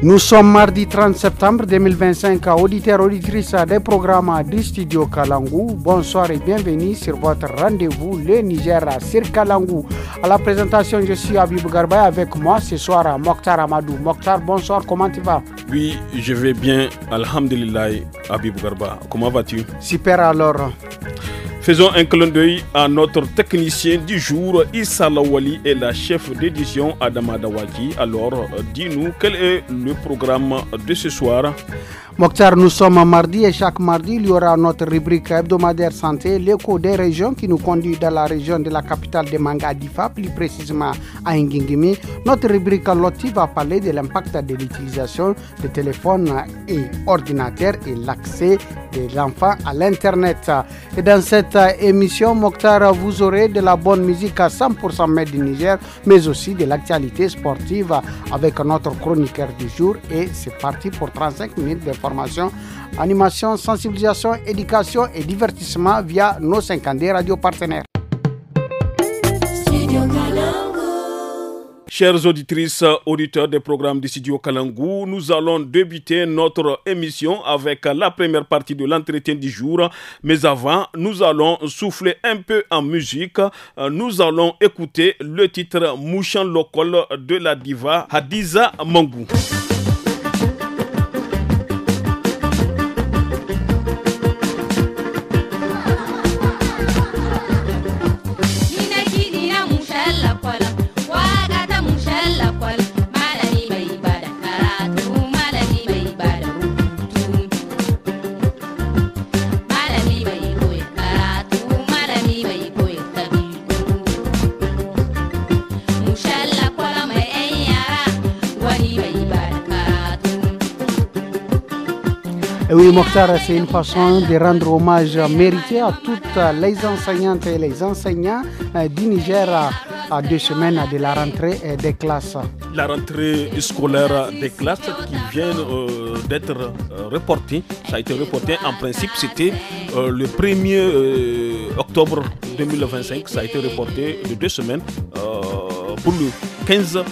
Nous sommes mardi 30 septembre 2025, auditeurs, auditrices des programmes du studio Kalangou. Bonsoir et bienvenue sur votre rendez-vous, le Niger sur Kalangou. À la présentation, je suis Habib Garba avec moi ce soir, Mokhtar Amadou. Mokhtar, bonsoir, comment tu vas? Oui, je vais bien, alhamdulillah, Habib Garba. Comment vas-tu? Super alors. Faisons un clin d'œil à notre technicien du jour, Issa Lawali, et la chef d'édition Adama Dawaki. Alors, dis-nous, quel est le programme de ce soir? Mokhtar, nous sommes mardi et chaque mardi, il y aura notre rubrique hebdomadaire santé, l'écho des régions qui nous conduit dans la région de la capitale de Mangadifa, plus précisément à Ngingimi. Notre rubrique Loti va parler de l'impact de l'utilisation de téléphones et ordinateurs et l'accès des enfants à l'Internet. Et dans cette émission, Mokhtar, vous aurez de la bonne musique à 100% made du Niger, mais aussi de l'actualité sportive avec notre chroniqueur du jour. Et c'est parti pour 35 minutes de formation, animation, sensibilisation, éducation et divertissement via nos 50 radios partenaires. Chères auditrices, auditeurs des programmes du studio Kalangou, nous allons débuter notre émission avec la première partie de l'entretien du jour. Mais avant, nous allons souffler un peu en musique. Nous allons écouter le titre Mouchan Lokol de la diva Hadiza Mangou. Oui, Mokhtar, c'est une façon de rendre hommage mérité à toutes les enseignantes et les enseignants du Niger à 2 semaines de la rentrée des classes. La rentrée scolaire des classes qui vient d'être reportée, ça a été reporté en principe, c'était le 1er octobre 2025, ça a été reporté de 2 semaines pour le 15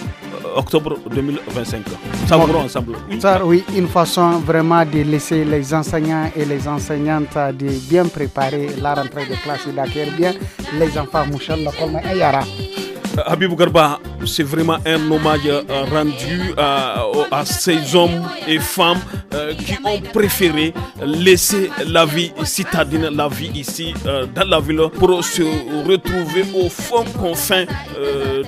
octobre 2025. Savourons ensemble. Oui. Ça, oui, une façon vraiment de laisser les enseignants et les enseignantes de bien préparer la rentrée de classe et d'accueillir bien les enfants. Mouchallah, comme Ayara. Habib Garba, c'est vraiment un hommage rendu à ces hommes et femmes qui ont préféré laisser la vie citadine, la vie ici dans la ville pour se retrouver au fond confin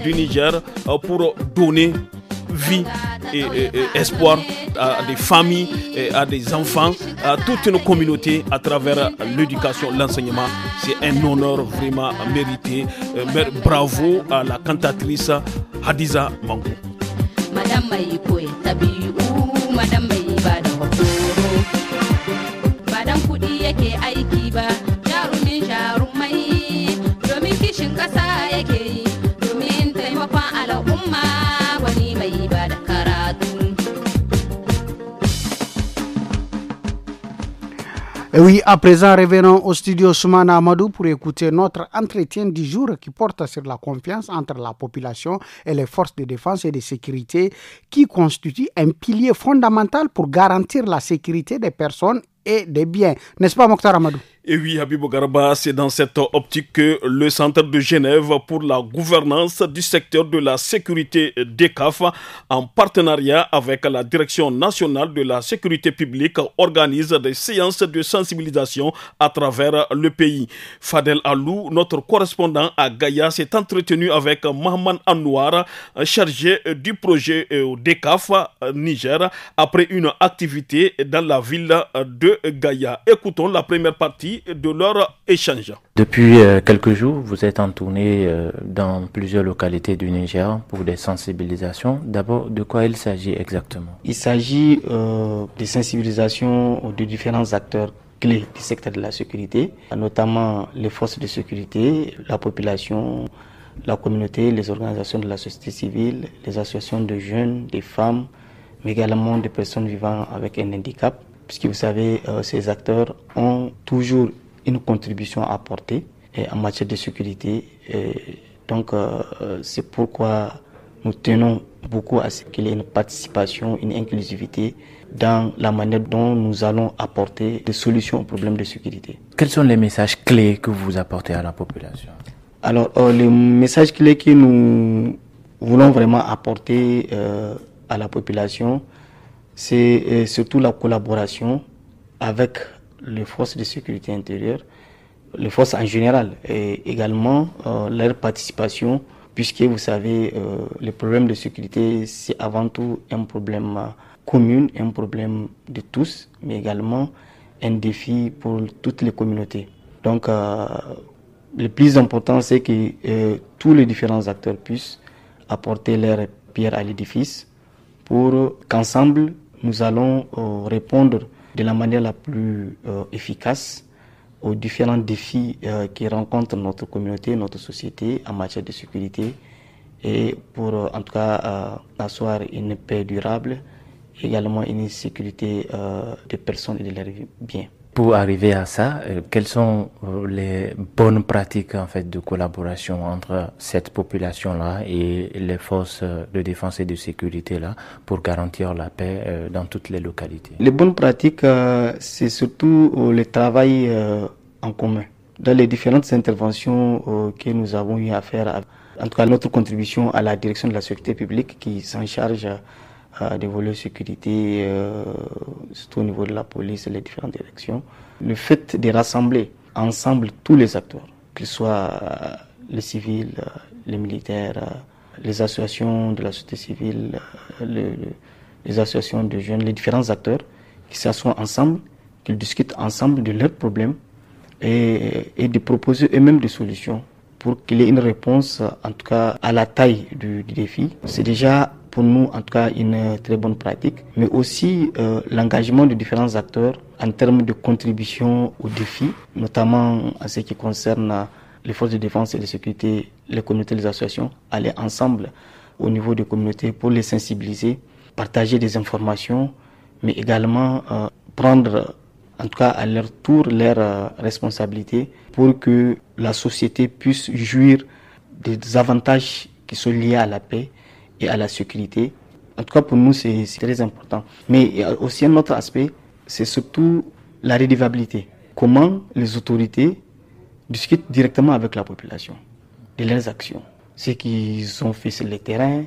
du Niger pour donner vie et espoir à des familles, et à des enfants, à toute une communauté à travers l'éducation, l'enseignement. C'est un honneur vraiment mérité. Bravo à la cantatrice Hadiza Mangou. Madame Maïkoé, Tabiou, Madame Maïba de Hokoro, Madame Koudi yake aiki ba, jarumin jarumai, domin kishin kasa yake yi, domin taimakon al'umma. Et oui, à présent, revenons au studio Soumana Amadou pour écouter notre entretien du jour qui porte sur la confiance entre la population et les forces de défense et de sécurité qui constitue un pilier fondamental pour garantir la sécurité des personnes et des biens. N'est-ce pas, Mokhtar Amadou? Et oui, Habib Garba, c'est dans cette optique que le Centre de Genève pour la gouvernance du secteur de la sécurité DECAF, en partenariat avec la Direction nationale de la sécurité publique, organise des séances de sensibilisation à travers le pays. Fadel Alou, notre correspondant à Gaïa, s'est entretenu avec Mohamed Anouar, chargé du projet DECAF Niger, après une activité dans la ville de Gaïa. Écoutons la première partie de leur échange. Depuis quelques jours, vous êtes en tournée dans plusieurs localités du Niger pour des sensibilisations. D'abord, de quoi il s'agit exactement? Il s'agit de sensibilisation de différents acteurs clés du secteur de la sécurité, notamment les forces de sécurité, la population, la communauté, les organisations de la société civile, les associations de jeunes, des femmes, mais également des personnes vivant avec un handicap. Puisque vous savez, ces acteurs ont toujours une contribution à apporter en matière de sécurité. Donc, c'est pourquoi nous tenons beaucoup à ce qu'il y ait une participation, une inclusivité dans la manière dont nous allons apporter des solutions aux problèmes de sécurité. Quels sont les messages clés que vous apportez à la population? Alors, les messages clés que nous voulons vraiment apporter à la population, c'est surtout la collaboration avec les forces de sécurité intérieure, les forces en général, et également leur participation, puisque vous savez, les problèmes de sécurité, c'est avant tout un problème commun, un problème de tous, mais également un défi pour toutes les communautés. Donc, le plus important, c'est que tous les différents acteurs puissent apporter leur pierre à l'édifice pour qu'ensemble, nous allons répondre de la manière la plus efficace aux différents défis qui rencontrent notre communauté, notre société en matière de sécurité et pour en tout cas asseoir une paix durable, également une sécurité des personnes et de leurs biens. Pour arriver à ça, quelles sont les bonnes pratiques en fait de collaboration entre cette population-là et les forces de défense et de sécurité-là pour garantir la paix dans toutes les localités? Les bonnes pratiques, c'est surtout le travail en commun. Dans les différentes interventions que nous avons eu à faire, en tout cas notre contribution à la direction de la sécurité publique qui s'en charge des volets sécurité, surtout au niveau de la police et les différentes directions. Le fait de rassembler ensemble tous les acteurs, qu'ils soient les civils, les militaires, les associations de la société civile, les associations de jeunes, les différents acteurs, qui s'assoient ensemble, qu'ils discutent ensemble de leurs problèmes et de proposer eux-mêmes des solutions pour qu'il y ait une réponse, en tout cas, à la taille du défi. C'est déjà pour nous, en tout cas, une très bonne pratique, mais aussi l'engagement de différents acteurs en termes de contribution aux défis, notamment en ce qui concerne les forces de défense et de sécurité, les communautés, les associations, aller ensemble au niveau des communautés pour les sensibiliser, partager des informations, mais également prendre, en tout cas à leur tour, leurs responsabilités pour que la société puisse jouir des avantages qui sont liés à la paix et à la sécurité. En tout cas, pour nous, c'est très important. Mais il y a aussi un autre aspect, c'est surtout la redevabilité. Comment les autorités discutent directement avec la population de leurs actions. Ce qu'ils ont fait sur le terrain,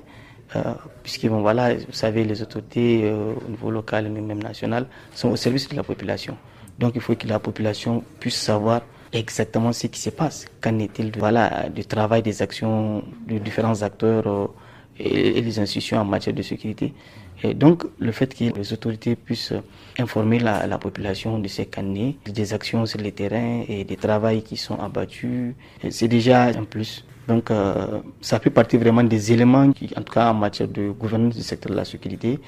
puisque bon, voilà, vous savez, les autorités au niveau local et même national sont au service de la population. Donc il faut que la population puisse savoir exactement ce qui se passe. Qu'en est-il du travail, des actions de différents acteurs et les institutions en matière de sécurité. Et donc, le fait que les autorités puissent informer la population de ces canaux, des actions sur le terrain et des travaux qui sont abattus, c'est déjà un plus. Donc, ça fait partie vraiment des éléments qui, en tout cas en matière de gouvernance du secteur de la sécurité,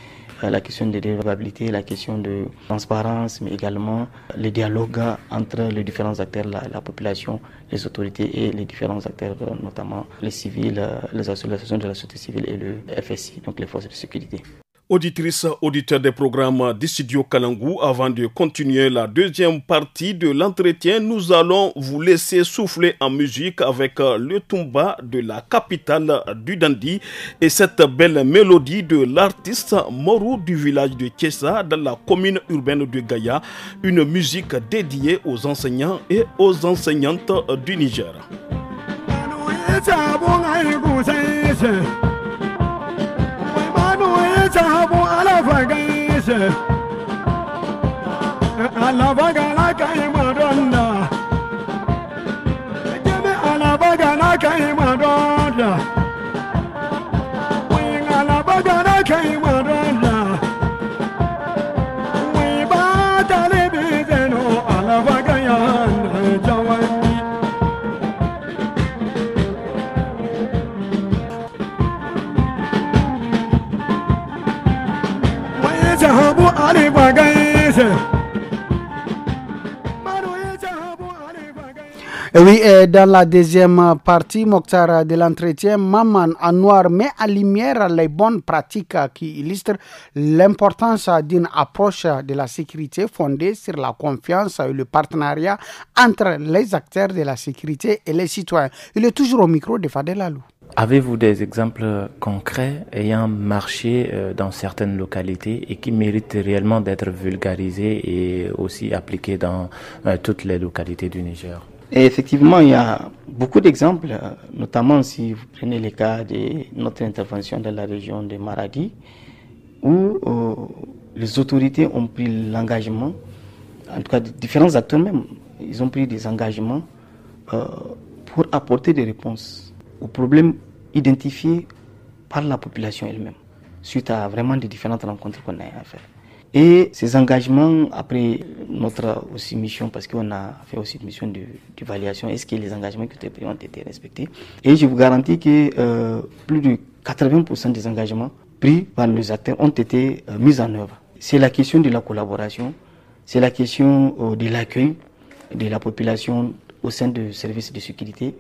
la question de redevabilité, la question de transparence, mais également le dialogue entre les différents acteurs, la population, les autorités et les différents acteurs, notamment les civils, les associations de la société civile et le FSI, donc les forces de sécurité. Auditrices, auditeurs des programmes du studio Kalangou, avant de continuer la deuxième partie de l'entretien, nous allons vous laisser souffler en musique avec le Tumba de la capitale du Dandi et cette belle mélodie de l'artiste Morou du village de Kessa dans la commune urbaine de Gaïa, une musique dédiée aux enseignants et aux enseignantes du Niger. Sahabu ala fagaise ala bagala kai madonna jebe ala bagala kai madonna we ala bagala kai madonna we ba tale bezeno ala bagaya jawani Sahabu ali bagaise Et oui, dans la deuxième partie, Mokhtar, de l'entretien, Maman Anouar met en lumière les bonnes pratiques qui illustrent l'importance d'une approche de la sécurité fondée sur la confiance et le partenariat entre les acteurs de la sécurité et les citoyens. Il est toujours au micro de Fadel Alou. Avez-vous des exemples concrets ayant marché dans certaines localités et qui méritent réellement d'être vulgarisés et aussi appliqués dans toutes les localités du Niger? Et effectivement, il y a beaucoup d'exemples, notamment si vous prenez le cas de notre intervention dans la région de Maradi, où les autorités ont pris l'engagement, en tout cas différents acteurs même, ils ont pris des engagements pour apporter des réponses aux problèmes identifiés par la population elle-même, suite à vraiment des différentes rencontres qu'on a à faire. Et ces engagements, après notre aussi mission, parce qu'on a fait aussi une mission d'évaluation, est-ce que les engagements qui étaient pris ont été respectés? Et je vous garantis que plus de 80% des engagements pris par les acteurs ont été mis en œuvre. C'est la question de la collaboration, c'est la question de l'accueil de la population au sein des services de sécurité,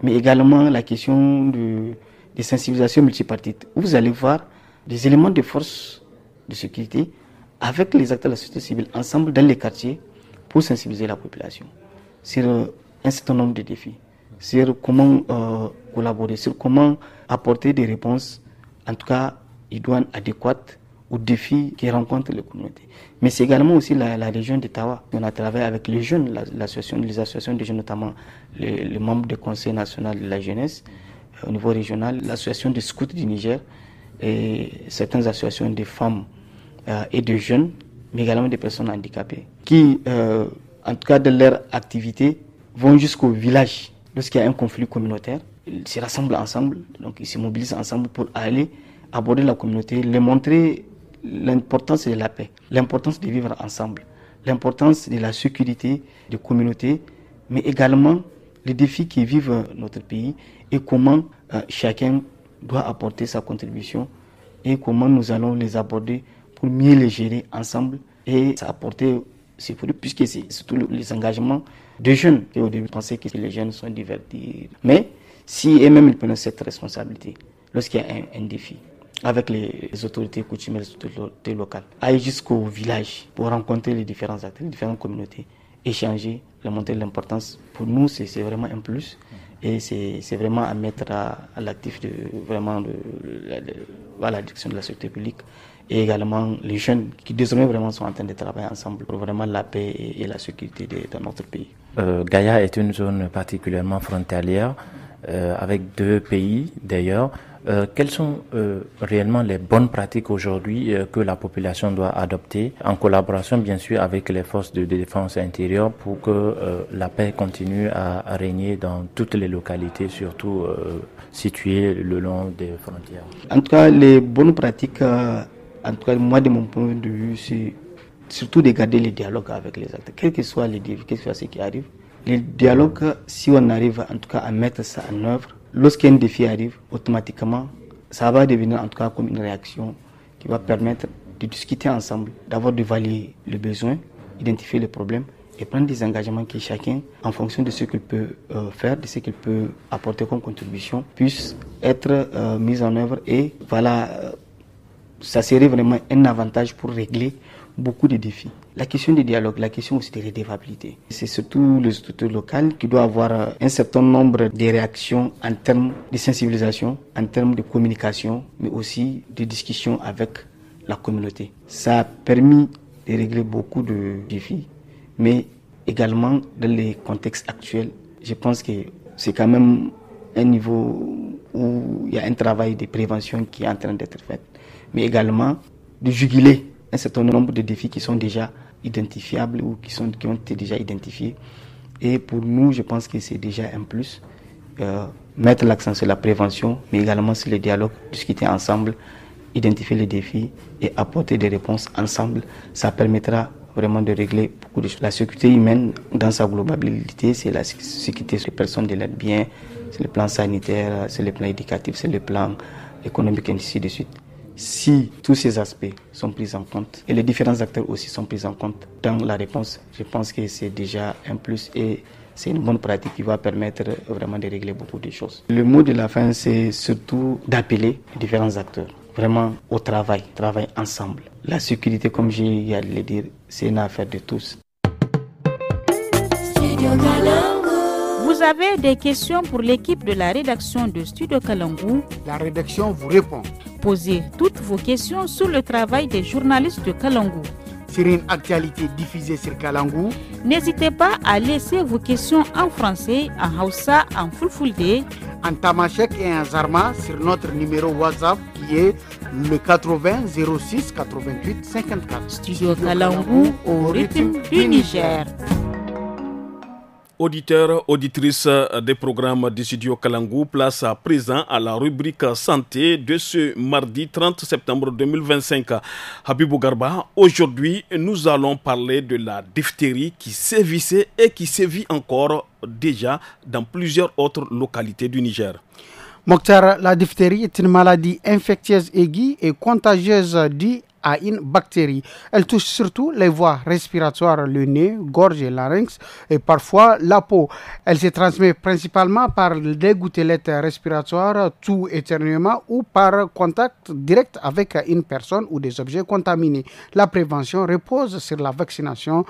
mais également la question de sensibilisation multipartite. Vous allez voir des éléments de force de sécurité avec les acteurs de la société civile ensemble dans les quartiers pour sensibiliser la population sur un certain nombre de défis, sur comment collaborer, sur comment apporter des réponses, en tout cas idoines, adéquates aux défis qui rencontrent les communautés. Mais c'est également aussi la région de Tawa. On a travaillé avec les jeunes, les associations des jeunes, notamment les membres du Conseil national de la jeunesse au niveau régional, l'association des scouts du Niger et certaines associations de femmes et de jeunes, mais également des personnes handicapées, qui, en tout cas de leur activité, vont jusqu'au village. Lorsqu'il y a un conflit communautaire, ils se rassemblent ensemble, donc ils se mobilisent ensemble pour aller aborder la communauté, leur montrer l'importance de la paix, l'importance de vivre ensemble, l'importance de la sécurité des communautés, mais également les défis qui vivent notre pays et comment chacun doit apporter sa contribution et comment nous allons les aborder pour mieux les gérer ensemble et apporter ses produits, puisque c'est surtout les engagements des jeunes qui au début pensaient que les jeunes sont divertis. Mais si eux-mêmes ils prennent cette responsabilité, lorsqu'il y a un défi, avec les autorités coutumières, les autorités locales, aller jusqu'au village pour rencontrer les différents acteurs, les différentes communautés, échanger, leur montrer l'importance. Pour nous, c'est vraiment un plus et c'est vraiment à mettre à l'actif de la direction de la sécurité publique et également les jeunes qui désormais vraiment sont en train de travailler ensemble pour vraiment la paix et la sécurité dans notre pays. Gaïa est une zone particulièrement frontalière avec 2 pays d'ailleurs. Quelles sont réellement les bonnes pratiques aujourd'hui que la population doit adopter en collaboration bien sûr avec les forces de défense intérieure pour que la paix continue à régner dans toutes les localités, surtout situées le long des frontières? En tout cas, les bonnes pratiques, en tout cas moi de mon point de vue, c'est surtout de garder les dialogues avec les acteurs, quels que soient les défis, quel que soit ce qui arrive. Les dialogues, si on arrive en tout cas à mettre ça en œuvre, lorsqu'un défi arrive, automatiquement, ça va devenir en tout cas comme une réaction qui va permettre de discuter ensemble, d'avoir d'évaluer le besoin, identifier les problèmes et prendre des engagements que chacun, en fonction de ce qu'il peut faire, de ce qu'il peut apporter comme contribution, puisse être mis en œuvre. Et voilà, ça serait vraiment un avantage pour régler beaucoup de défis. La question du dialogue, la question aussi de redevabilité. C'est surtout les autorités locales qui doivent avoir un certain nombre de réactions en termes de sensibilisation, en termes de communication, mais aussi de discussion avec la communauté. Ça a permis de régler beaucoup de défis, mais également dans les contextes actuels, je pense que c'est quand même un niveau où il y a un travail de prévention qui est en train d'être fait, mais également de juguler un certain nombre de défis qui sont déjà identifiables ou qui ont été déjà identifiés. Et pour nous, je pense que c'est déjà un plus. Mettre l'accent sur la prévention, mais également sur le dialogue, discuter ensemble, identifier les défis et apporter des réponses ensemble. Ça permettra vraiment de régler beaucoup de choses. La sécurité humaine, dans sa globalité, c'est la sécurité des personnes, de l'aide bien, c'est le plan sanitaire, c'est le plan éducatif, c'est le plan économique, et ainsi de suite. Si tous ces aspects sont pris en compte et les différents acteurs aussi sont pris en compte dans la réponse, je pense que c'est déjà un plus et c'est une bonne pratique qui va permettre vraiment de régler beaucoup de choses. Le mot de la fin, c'est surtout d'appeler les différents acteurs vraiment au travail ensemble. La sécurité, comme j'ai eu à le dire, c'est une affaire de tous. Vous avez des questions pour l'équipe de la rédaction de Studio Kalangu? La rédaction vous répond. Posez toutes vos questions sur le travail des journalistes de Kalangu. Sur une actualité diffusée sur Kalangu, n'hésitez pas à laisser vos questions en français, en Hausa, en Fulfulde, en Tamashek et en Zarma sur notre numéro WhatsApp qui est le 80 06 88 54. Studio Kalangu au rythme du Niger. Auditeurs, auditrices des programmes du studio Kalangu, place à présent à la rubrique santé de ce mardi 30 septembre 2025. Habibou Garba, aujourd'hui nous allons parler de la diphtérie qui sévissait et qui sévit encore déjà dans plusieurs autres localités du Niger. Mokhtar, la diphtérie est une maladie infectieuse aiguë et contagieuse due à une bactérie. Elle touche surtout les voies respiratoires, le nez, gorge et larynx et parfois la peau. Elle se transmet principalement par des gouttelettes respiratoires, tout éternuement ou par contact direct avec une personne ou des objets contaminés. La prévention repose sur la vaccination.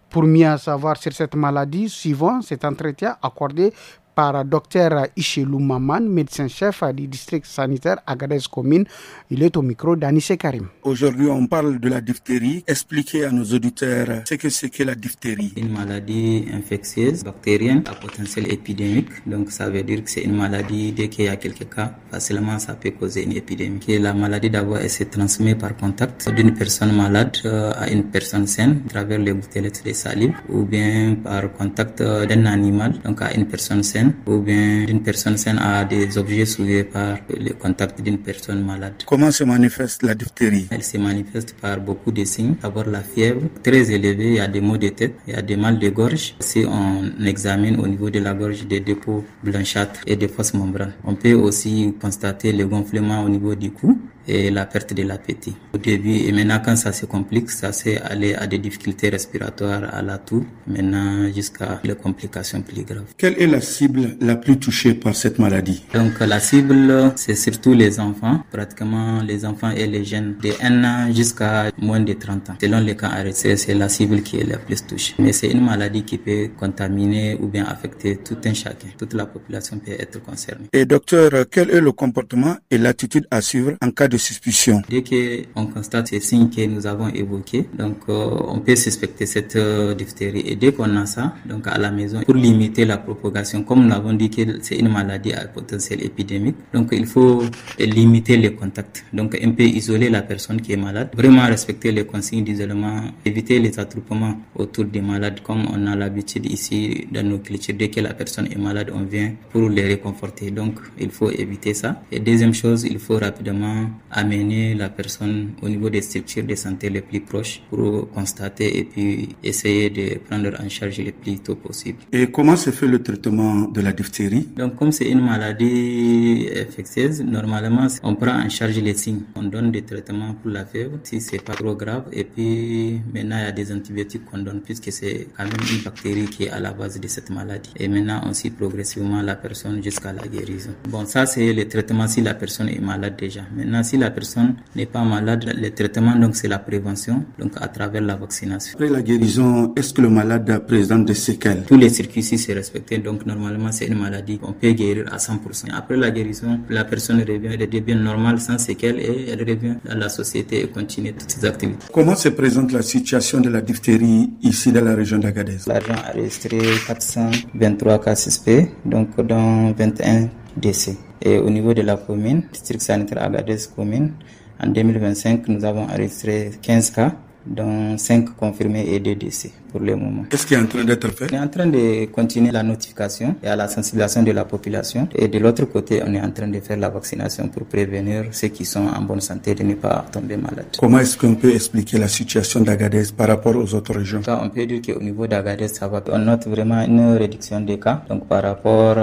Pour mieux savoir sur cette maladie, suivant cet entretien accordé par Dr Ishelou Maman, médecin-chef du district sanitaire Agadez Commune. Il est au micro d'Anissé Karim. Aujourd'hui, on parle de la diphtérie. Expliquez à nos auditeurs ce que c'est que la diphtérie. Une maladie infectieuse, bactérienne, à potentiel épidémique. Donc, ça veut dire que c'est une maladie, dès qu'il y a quelques cas, facilement, ça peut causer une épidémie. Et la maladie, d'abord, elle se transmet par contact d'une personne malade à une personne saine, à travers les gouttelettes de salive, ou bien par contact d'un animal, donc à une personne saine, ou bien d'une personne saine à des objets soulevés par le contact d'une personne malade. Comment se manifeste la diphtérie? Elle se manifeste par beaucoup de signes. D'abord la fièvre très élevée, il y a des maux de tête, il y a des mal de gorge. Si on examine au niveau de la gorge des dépôts blanchâtres et des fausses membranes. On peut aussi constater le gonflement au niveau du cou et la perte de l'appétit. Au début, et maintenant quand ça se complique, ça s'est allé à des difficultés respiratoires, à la toux, maintenant jusqu'à les complications plus graves. Quelle est la cible la plus touchée par cette maladie? Donc la cible, c'est surtout les enfants, pratiquement les enfants et les jeunes de 1 an jusqu'à moins de 30 ans. Selon les cas arrêtés, c'est la cible qui est la plus touchée. Mais c'est une maladie qui peut contaminer ou bien affecter tout un chacun. Toute la population peut être concernée. Et docteur, quel est le comportement et l'attitude à suivre en cas de suspicion? Dès qu'on constate ces signes que nous avons évoqués, donc on peut suspecter cette diphtérie. Et dès qu'on a ça, donc à la maison, pour limiter la propagation, comme nous avons dit que c'est une maladie à potentiel épidémique, donc il faut limiter les contacts. Donc un peu isoler la personne qui est malade, vraiment respecter les consignes d'isolement, éviter les attroupements autour des malades, comme on a l'habitude ici dans nos cultures. Dès que la personne est malade, on vient pour les réconforter. Donc il faut éviter ça. Et deuxième chose, il faut rapidement amener la personne au niveau des structures de santé les plus proches pour constater et puis essayer de prendre en charge le plus tôt possible. Et comment se fait le traitement de la diphtérie? Donc comme c'est une maladie infectieuse, normalement on prend en charge les signes. On donne des traitements pour la fièvre si c'est pas trop grave et puis maintenant il y a des antibiotiques qu'on donne puisque c'est quand même une bactérie qui est à la base de cette maladie. Et maintenant on suit progressivement la personne jusqu'à la guérison. Bon, ça c'est le traitement si la personne est malade déjà. Maintenant si la personne n'est pas malade, le traitement donc c'est la prévention, donc à travers la vaccination. Après la guérison, est-ce que le malade présente des séquelles? Tous les circuits ici sont respectés, donc normalement c'est une maladie qu'on peut guérir à 100%. Après la guérison, la personne revient, elle devient normale sans séquelles et elle revient dans la société et continue toutes ses activités. Comment se présente la situation de la diphtérie ici dans la région d'Agadez? La région a enregistré 423 cas suspects, donc dans 21 décès. Et au niveau de la commune, district sanitaire Agadez commune, en 2025, nous avons enregistré 15 cas, dont 5 confirmés et 2 décès pour le moment. Qu'est-ce qui est en train d'être fait? On est en train de continuer la notification et à la sensibilisation de la population. Et de l'autre côté, on est en train de faire la vaccination pour prévenir ceux qui sont en bonne santé de ne pas tomber malades. Comment est-ce qu'on peut expliquer la situation d'Agadez par rapport aux autres régions? Ça, on peut dire qu'au niveau d'Agadez, ça va. On note vraiment une réduction des cas. Donc par rapport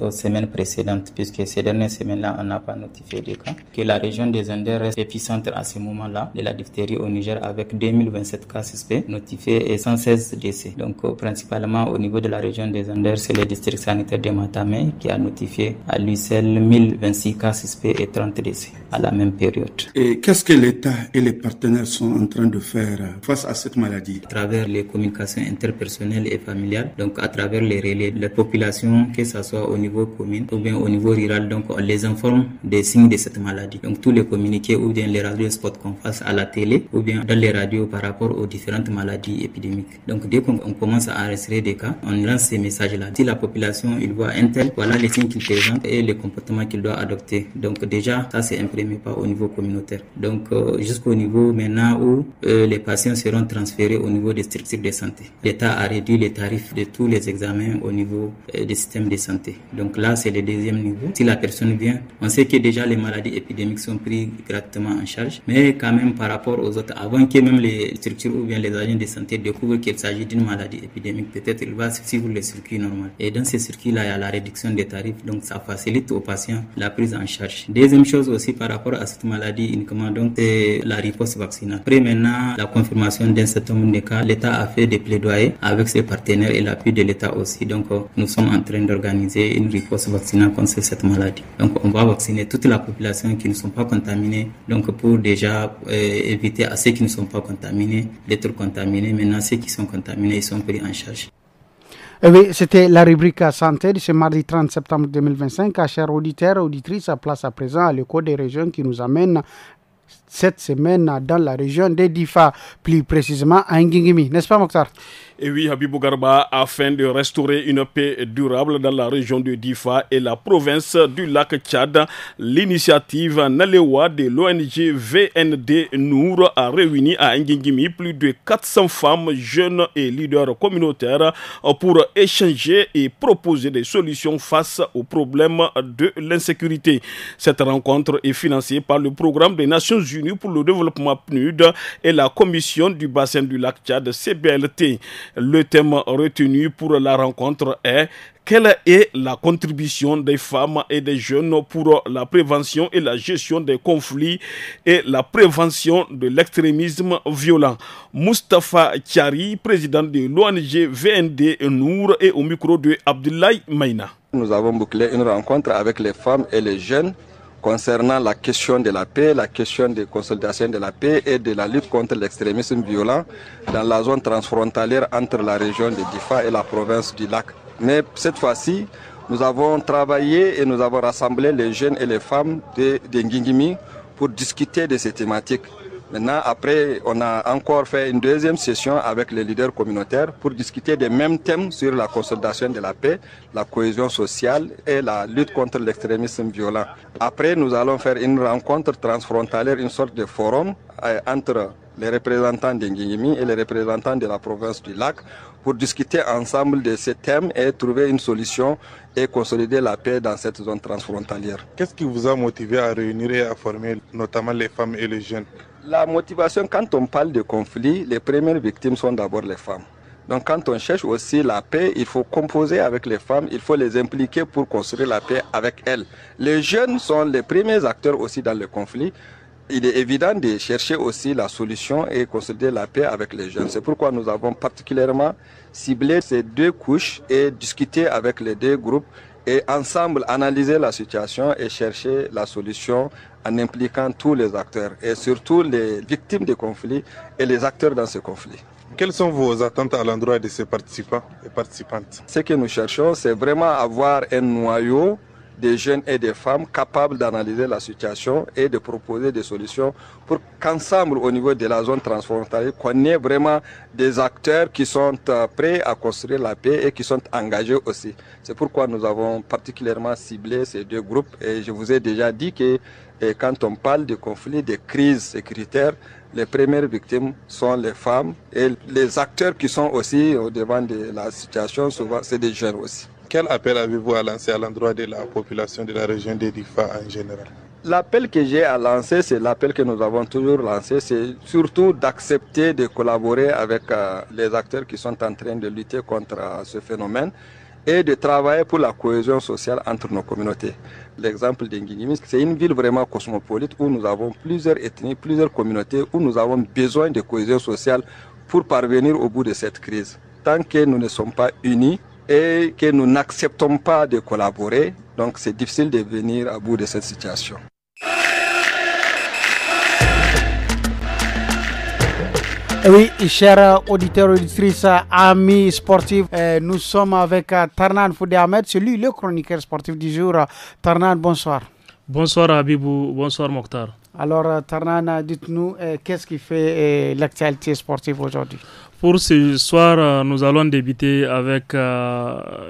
aux semaines précédentes, puisque ces dernières semaines-là, on n'a pas notifié des cas. Que la région des Andes reste épicentre à ce moment-là de la diphtérie au Niger avec avec 2027 cas suspects notifiés et 116 décès. Donc principalement au niveau de la région des Anders, c'est le district sanitaire de Matamé qui a notifié à lui seul 1026 cas suspects et 30 décès à la même période. Et qu'est-ce que l'État et les partenaires sont en train de faire face à cette maladie? À travers les communications interpersonnelles et familiales, donc à travers les relais, la population, que ce soit au niveau commune ou bien au niveau rural, donc on les informe des signes de cette maladie. Donc tous les communiqués ou bien les radios spots qu'on fasse à la télé ou bien dans les radios par rapport aux différentes maladies épidémiques. Donc dès qu'on commence à enregistrer des cas, on lance ces messages-là. Si la population il voit un tel, voilà les signes qu'il présente et les comportements qu'il doit adopter. Donc déjà ça c'est un premier pas au niveau communautaire. Donc jusqu'au niveau maintenant où les patients seront transférés au niveau des structures de santé. L'État a réduit les tarifs de tous les examens au niveau des systèmes de santé. Donc là c'est le deuxième niveau. Si la personne vient, on sait que déjà les maladies épidémiques sont prises gratuitement en charge, mais quand même par rapport aux autres, avant que même les structures ou bien les agents de santé découvrent qu'il s'agit d'une maladie épidémique, peut-être il va suivre le circuit normal. Et dans ce circuit-là, il y a la réduction des tarifs, donc ça facilite aux patients la prise en charge. Deuxième chose aussi par rapport à cette maladie uniquement, donc c'est la riposte vaccinale. Après maintenant, la confirmation d'un certain nombre de cas, l'État a fait des plaidoyers avec ses partenaires et l'appui de l'État aussi. Donc nous sommes en train d'organiser une riposte vaccinale contre cette maladie. Donc on va vacciner toute la population qui ne sont pas contaminés, donc pour déjà éviter à ceux qui ne sont pas contaminés d'être contaminés. Maintenant ceux qui sont contaminés, ils sont pris en charge. Oui, c'était la rubrique santé de ce mardi 30 septembre 2025. Chers auditeurs et auditrices, à place à présent à l'écho des régions qui nous amène cette semaine dans la région de Difa, plus précisément à Ngingimi. N'est-ce pas, Mokhtar? Et oui, Habibou Garba, afin de restaurer une paix durable dans la région de Difa et la province du lac Tchad, l'initiative Nalewa de l'ONG VND Nour a réuni à Ngingimi plus de 400 femmes, jeunes et leaders communautaires pour échanger et proposer des solutions face aux problèmes de l'insécurité. Cette rencontre est financée par le programme des Nations Unies pour le développement PNUD et la commission du bassin du lac Tchad CBLT. Le thème retenu pour la rencontre est « Quelle est la contribution des femmes et des jeunes pour la prévention et la gestion des conflits et la prévention de l'extrémisme violent ?» Moustapha Kiari, président de l'ONG VND Nour, est au micro de Abdoulaye Maïna. Nous avons bouclé une rencontre avec les femmes et les jeunes concernant la question de la paix, la question de consolidation de la paix et de la lutte contre l'extrémisme violent dans la zone transfrontalière entre la région de Difa et la province du lac. Mais cette fois-ci, nous avons travaillé et nous avons rassemblé les jeunes et les femmes de Ngingimi pour discuter de ces thématiques. Maintenant, après, on a encore fait une deuxième session avec les leaders communautaires pour discuter des mêmes thèmes sur la consolidation de la paix, la cohésion sociale et la lutte contre l'extrémisme violent. Après, nous allons faire une rencontre transfrontalière, une sorte de forum entre les représentants d'Ngingimi et les représentants de la province du lac pour discuter ensemble de ces thèmes et trouver une solution et consolider la paix dans cette zone transfrontalière. Qu'est-ce qui vous a motivé à réunir et à former notamment les femmes et les jeunes? La motivation, quand on parle de conflit, les premières victimes sont d'abord les femmes. Donc quand on cherche aussi la paix, il faut composer avec les femmes, il faut les impliquer pour construire la paix avec elles. Les jeunes sont les premiers acteurs aussi dans le conflit. Il est évident de chercher aussi la solution et consolider la paix avec les jeunes. C'est pourquoi nous avons particulièrement ciblé ces deux couches et discuté avec les deux groupes et ensemble analyser la situation et chercher la solution en impliquant tous les acteurs et surtout les victimes des conflits et les acteurs dans ce conflit. Quelles sont vos attentes à l'endroit de ces participants et participantes? Ce que nous cherchons, c'est vraiment avoir un noyau des jeunes et des femmes capables d'analyser la situation et de proposer des solutions pour qu'ensemble, au niveau de la zone transfrontalière, qu'on ait vraiment des acteurs qui sont prêts à construire la paix et qui sont engagés aussi. C'est pourquoi nous avons particulièrement ciblé ces deux groupes et je vous ai déjà dit que quand on parle de conflits, de crises sécuritaires, les premières victimes sont les femmes et les acteurs qui sont aussi au devant de la situation, souvent c'est des jeunes aussi. Quel appel avez-vous à lancer à l'endroit de la population de la région de Difa en général? L'appel que j'ai à lancer, c'est l'appel que nous avons toujours lancé, c'est surtout d'accepter de collaborer avec les acteurs qui sont en train de lutter contre ce phénomène et de travailler pour la cohésion sociale entre nos communautés. L'exemple d'Ngingimi, c'est une ville vraiment cosmopolite où nous avons plusieurs ethnies, plusieurs communautés, où nous avons besoin de cohésion sociale pour parvenir au bout de cette crise. Tant que nous ne sommes pas unis et que nous n'acceptons pas de collaborer, donc c'est difficile de venir à bout de cette situation. Oui, chers auditeurs et auditrices, amis sportifs, nous sommes avec Tarnan Foudé Ahmed, c'est lui le chroniqueur sportif du jour. Tarnan, bonsoir. Bonsoir Habibou, bonsoir Mokhtar. Alors Tarnan, dites-nous, qu'est-ce qui fait l'actualité sportive aujourd'hui? Pour ce soir, nous allons débuter avec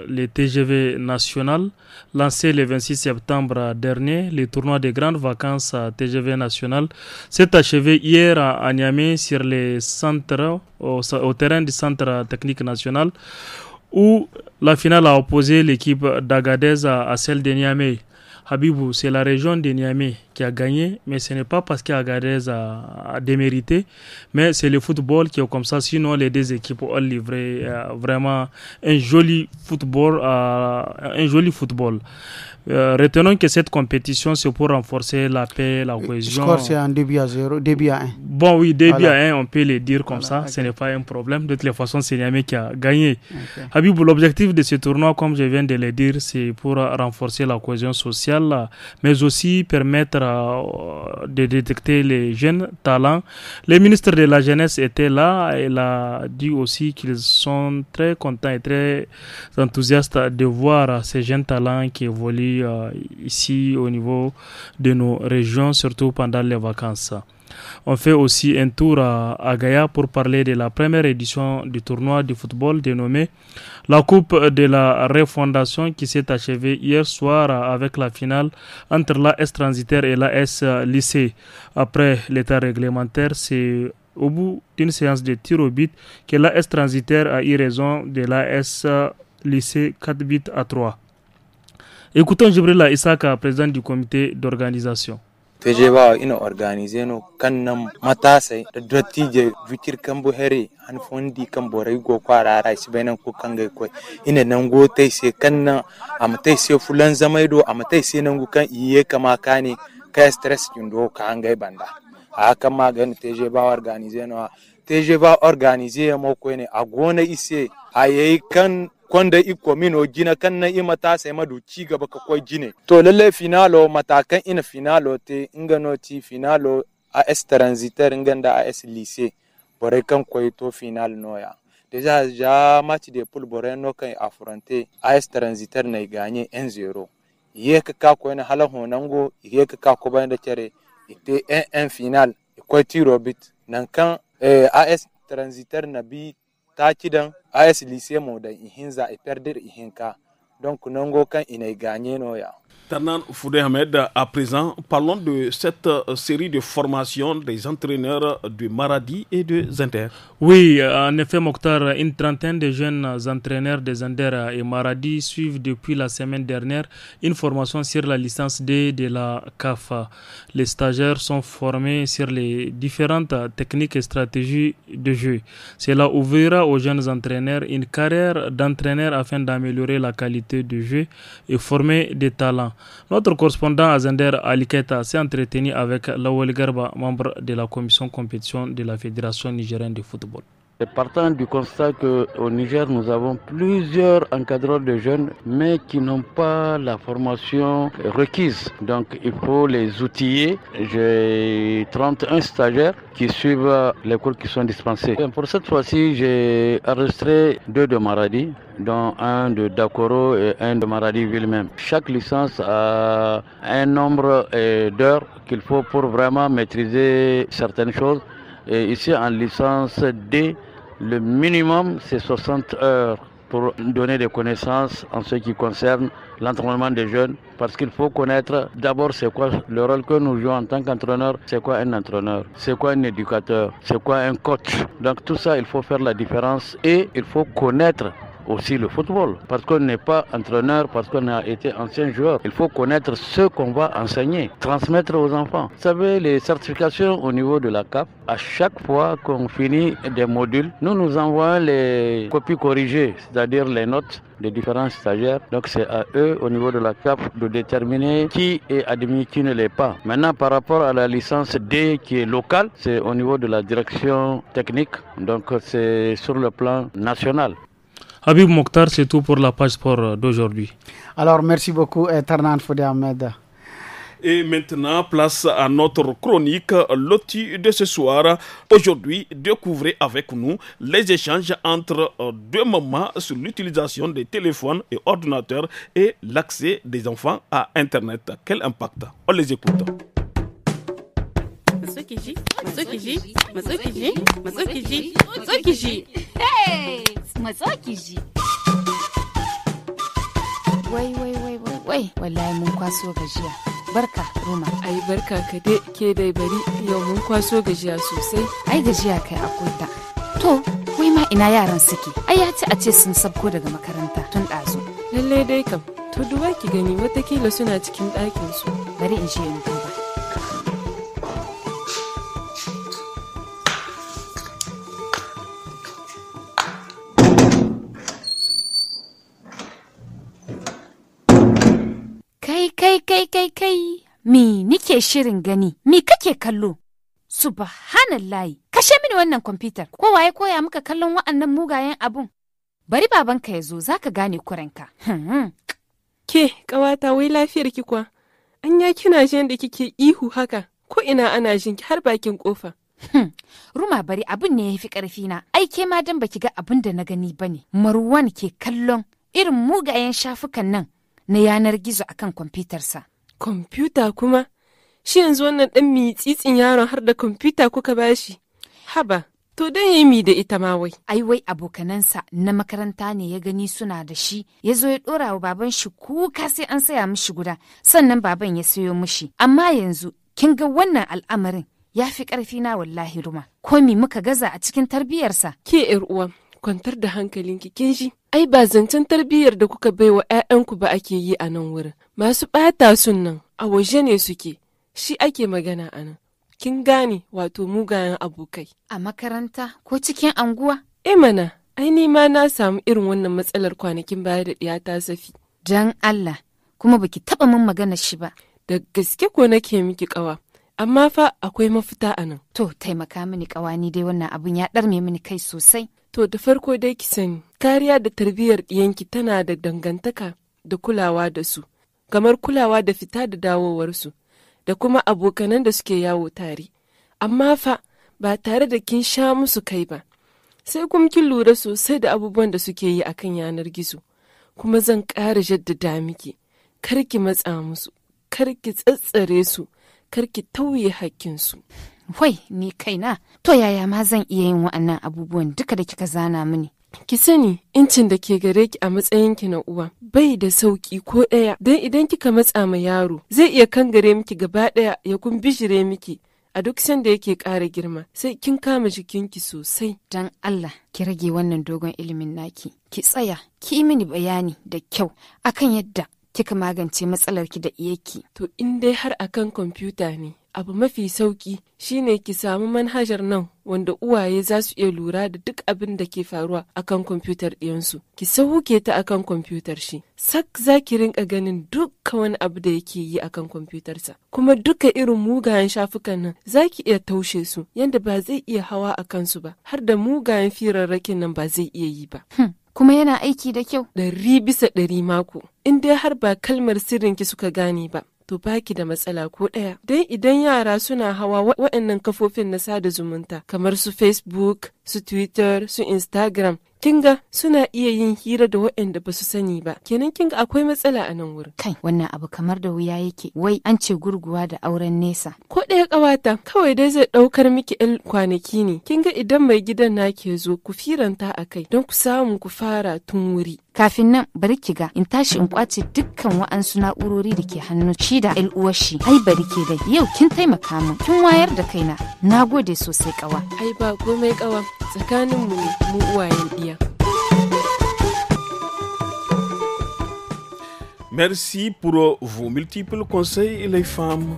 les TGV national. Lancé le 26 septembre dernier, le tournoi des grandes vacances TGV national s'est achevé hier à Niamey sur les centres, au terrain du centre technique national, où la finale a opposé l'équipe d'Agadez à celle de Niamey. Habibou, c'est la région de Niamey qui a gagné, mais ce n'est pas parce qu'Agadez a démérité, mais c'est le football qui est comme ça. Sinon, les deux équipes ont livré vraiment un joli football. Retenons que cette compétition, c'est pour renforcer la paix, la cohésion. Le score, c'est un début à 0, début à 1. Bon, oui, début à 1, on peut le dire comme ça. Okay. Ce n'est pas un problème. De toutes les façons, c'est Niamey qui a gagné. Okay. Habibou, l'objectif de ce tournoi, comme je viens de le dire, c'est pour renforcer la cohésion sociale, mais aussi permettre de détecter les jeunes talents. Le ministre de la Jeunesse était là. Il a dit aussi qu'ils sont très contents et très enthousiastes de voir ces jeunes talents qui évoluent ici au niveau de nos régions, surtout pendant les vacances. On fait aussi un tour à Gaïa pour parler de la première édition du tournoi de football dénommé la Coupe de la Refondation qui s'est achevée hier soir avec la finale entre l'AS Transitaire et l'AS Lycée. Après l'état réglementaire, c'est au bout d'une séance de tir au but que l'AS Transitaire a eu raison de l'AS Lycée 4 buts à 3. Écoutons Jibrila Isaka, président du comité d'organisation. Tejewa ina organize no kannan matasai da dottije fikir kambu here an fondi kan borai go kwara rai sibenan ko kanga ko ina nan go tai se kanna amtai se fulan zamaido amtai se nan go kan iye kama kane kai stress kindo ka angai banda haka magani tejewa organize no tejewa organize mo ko ne agona ise ayi kan kwanda iko mino gina kan na ima ta sai madu ci gaba ka koi gine to lalle finalo matakan ina finalo te ingano ti finalo AS Transitaire inganda AS Lycée bore kan koi to final noya déjà ja match de poule bore no kan affronter AS Transitaire na gagné 1-0 ye ka ko na hala honango ye ka ko banda kere ite 1-1 final ko tiro bit nan kan AS Transitaire na bi takidan AS Lycée mo da ihinza e perder ihinka donc nango kan ina gagné no ya. Tarnan Foudé Ahmed, à présent, parlons de cette série de formations des entraîneurs de Maradi et de Zender. Oui, en effet, Mokhtar, une trentaine de jeunes entraîneurs de Zender et Maradi suivent depuis la semaine dernière une formation sur la licence D de la CAF. Les stagiaires sont formés sur les différentes techniques et stratégies de jeu. Cela ouvrira aux jeunes entraîneurs une carrière d'entraîneur afin d'améliorer la qualité de jeu et former des talents. Notre correspondant à Zender, Ali Keita, s'est entretenu avec Lawal Garba, membre de la commission compétition de la Fédération nigérienne de football. Partant du constat qu'au Niger, nous avons plusieurs encadreurs de jeunes, mais qui n'ont pas la formation requise. Donc, il faut les outiller. J'ai 31 stagiaires qui suivent les cours qui sont dispensés. Et pour cette fois-ci, j'ai enregistré 2 de Maradi, dont un de Dakoro et un de Maradi-Ville même. Chaque licence a un nombre d'heures qu'il faut pour vraiment maîtriser certaines choses. Et ici, en licence D, le minimum, c'est 60 heures pour donner des connaissances en ce qui concerne l'entraînement des jeunes. Parce qu'il faut connaître d'abord c'est quoi le rôle que nous jouons en tant qu'entraîneur, c'est quoi un entraîneur, c'est quoi un éducateur, c'est quoi un coach. Donc tout ça, il faut faire la différence et il faut connaître aussi le football. Parce qu'on n'est pas entraîneur, parce qu'on a été ancien joueur. Il faut connaître ce qu'on va enseigner, transmettre aux enfants. Vous savez, les certifications au niveau de la CAF, à chaque fois qu'on finit des modules, nous envoyons les copies corrigées, c'est-à-dire les notes des différents stagiaires. Donc c'est à eux, au niveau de la CAF, de déterminer qui est admis, qui ne l'est pas. Maintenant, par rapport à la licence D qui est locale, c'est au niveau de la direction technique. Donc c'est sur le plan national. Habib Mokhtar, c'est tout pour la page sport d'aujourd'hui. Alors, merci beaucoup, Ternan Fodé Ahmed. Et maintenant, place à notre chronique Loti de ce soir. Aujourd'hui, découvrez avec nous les échanges entre deux mamans sur l'utilisation des téléphones et ordinateurs et l'accès des enfants à Internet. Quel impact? On les écoute. Hey! Matsokiji. Wai, wallahi mun kwaso gajiya. Barka, Roma. Ai barka ka dai ke dai bari yau mun kwaso gajiya sosai. Ai gajiya kai akwai ta. To, wai ma ina yaran suke? Ai ya ce a ce sun sabko daga makaranta tun ɗazu. Lalle dai kam. To duba ki gani watakila suna cikin ɗakin su. Bari in je in duba. Kai, mi nike shirin gani, mi kake kallo? Subhanallahi, kashe mini wannan kwamfutar, kowa ya koya maka kallon wa'annan mugayen abun? Bari babanka ya zo, za ka gane kurenka. Ke, ƙawata wai lafiyar ki kwa? Anya kina jin da kike ihu haka, ko ina ana jin ki har bakin kofa. Ruma bari abun ne ya fi ƙarfina, ai ke ma dan baki ga abun da na gani bane. Marwan ke kallon irin mugayen shafukan nan na yanar gizo akan kwamfutarsa. Kwamfuta kuma? Shi yanzu wannan ɗan mitsitsin yaron har da kwamfuta kuka bashi? Haba, to dan yayi mi da ita ma wai. Ai wai abokanansa na makaranta ne ya gani suna da shi, ya zo ya ɗora wa baban shi kuka sai an saya mishi guda, sannan baban ya sayo mishi. Amma yanzu, kin ga wannan al'amarin ya fi ƙarfi na wallahi Ruma. Ko mi muka gaza a cikin tarbiyarsa? Ke ƴar uwa, kwantar da hankalinki kin ji? Ai ba zancen tarbiyyar da kuka bai wa 'ya'yanku ba ake yi a nan wurin. Masu ɓata sun nan a waje ne suke, shi ake magana a nan. Kin gane wato mugayen abokai. A makaranta ko cikin anguwa? Mana, ai ni ma na samu irin wannan matsalar kwanakin baya da ɗiyata Safi. Dan Allah, kuma baki taɓa min magana shi ba. Da gaske ko nake miki ƙawa, amma fa akwai mafita a nan. To taimaka mini ƙawa, ni dai wannan abun ya ɗarme mini kai sosai. To da farko dai ki sani, kariya da tarbiyyar ɗiyanki tana da dangantaka da kulawa da su, kamar kulawa da fita da dawowarsu, da kuma abokanan da suke yawo tare. Amma fa ba tare da kin sha musu kai ba, sai kuma kin lura sosai da abubuwan da suke yi akan yanar gizo. Kuma zan ƙara jaddada miki, kar ki matsa musu, kar ki tsatsare su, kar ki tauye hakkinsu. Wai, ni kaina, to yaya ma zan iya yin wa'annan abubuwan duka da kika zana mini? Ki sani, incin da ke gare ki a matsayinki na uwa bai da sauki ko ɗaya, don idan kika matsa ma yaro zai iya kangare miki gaba ɗaya ya kumbishire miki a duk sanda yake ƙara girma, sai kin kama jikinki sosai. Dan Allah, ki rage wannan dogon ilimin naki, ki tsaya, ki yi mini bayani da kyau akan yadda kika magance matsalarki da iyaki. To in dai har akan kwamfuta ne, abu mafi sauki shine ki samu manhajar nan wanda uwaye za su iya lura da duk abin da ke faruwa akan kwamfutar ɗiyansu. Ki sauke ta akan kwamfutar shi. Sak za ki rinka ganin dukkan wani abu da yake yi akan kwamfutarsa. Kuma duka irin mugayen shafukan nan za ki iya taushe su yanda ba zai iya hawa a kansu ba, har da mugayen firarrakin nan ba zai iya yi ba. Kuma yana aiki da kyau? 100% mako. In dai har ba kalmar sirrinki suka gane ba, to baki da matsala ko ɗaya. Don idan yara suna hawa waɗannan kafofin na sada zumunta kamar su Facebook, su Twitter, su Instagram, kinga suna iya yin hira da waɗanda ba su sani ba. Kenan kinga akwai matsala a nan wurin. Kai, wannan abu kamar da wuya yake. Wai an ce gurguwa da auren nesa. Ko ɗaya ƙawata, kawai dai zai ɗaukar miki 'yan kwanaki ne. Kinga idan mai gidan na ke zo ku firanta a kai don ku samu ku fara tun wuri. Kafin nan bari ki ga in tashi in kwace dukkan wa'ansu na'urori da ke hannu shi da uwar shi. Ai bari ke dai yau kin taimaka min, kin wayar da kaina. Na gode sosai ƙawa. Ai ba komai ƙawa, tsakanin mu uwayen ɗiya. Merci pour vos multiples conseils, les femmes.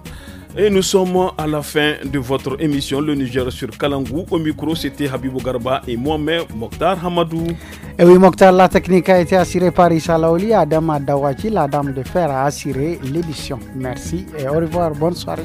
Et nous sommes à la fin de votre émission Le Niger sur Kalangou. Au micro, c'était Habibou Garba et moi-même, Mokhtar Hamadou. Et oui, Mokhtar, la technique a été assurée par Issa Laoli. Adam Adawachi, la dame de fer, a assuré l'édition. Merci et au revoir. Bonne soirée.